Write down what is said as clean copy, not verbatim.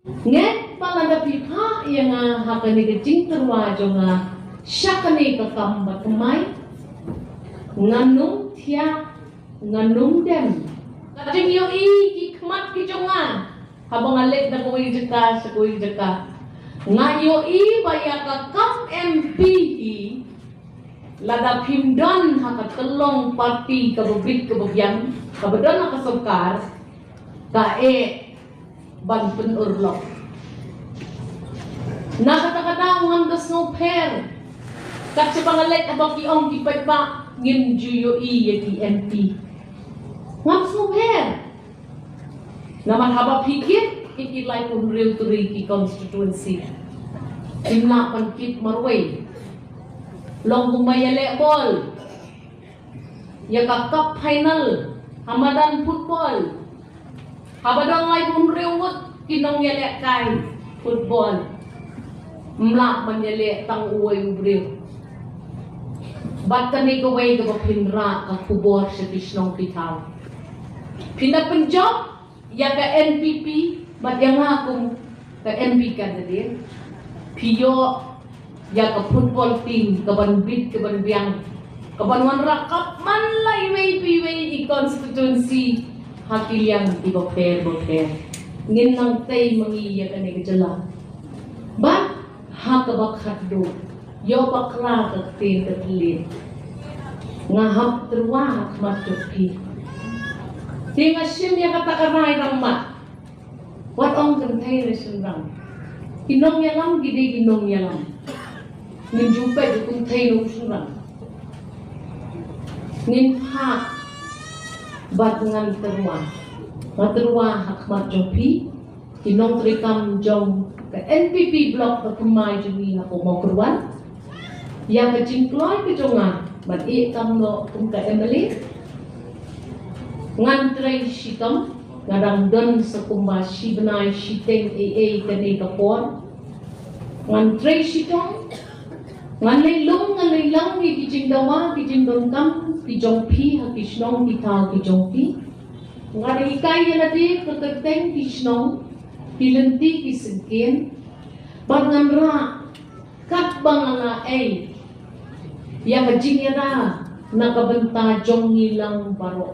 Ngan Lada Phi phah ianga hakani ke jing terwa jonga syakani ke kambat kemai ngan numtiah ngan numdem kading yo I ki khmat ki jonga habang alek na koi jeka sakoi jeka ngayo I baya ka kap MP Lada Phi don hakat telong parti ka bubit ka bubyang ka bedon ka sokar ka ban penurlok nakata-kata ngandas no per kat sa pangalit abang kiong kipagpa ngin juyo I yati MP ngandas no per naman haba pikir ikilay pun real turi ki constituency imna pankit marway long kumayale ball ya kakap final hamadan football habadang lay pun rewot kinong yale kay football mlak manyale tang uway ubriw bat kami kaway ka pinra ka kubor sa Krishnong Pitaw pinapanjob ya ka NPP bat yang akong ka MP ka na din piyo ya ka football team kaban bid kaban biang kaban wan rakap man lay way piway I constituency hakiliang iba per ngin nang tay mangiya ka ni kajala bat hakabak do yo bakla ka tin ka tilin ngahap terwa hakmat jopi tinga sim ya kata karay rammat wat ong kantay resundang inong yalam gide inong yalam nin jumpa kung tay no surang nin ha bat ngan terwa hakmat jopi inong trikam jong ke NPP blok ke kemai jumi aku mau keruan yang ke jingkloi ke jonga bat kam lo kum ke Emily ngan trai sitam ngadang don sekumba si benai siteng ke ni kapor ngan trai sitam ngan lang ni kijing dawa kijing don kam kijong pi ha kisnong kitau kijong pi ngan ikai na di keterteng kisnong lynti kisengkin bangan ra kat bangana ya kajing na nakabenta jong ngilang baro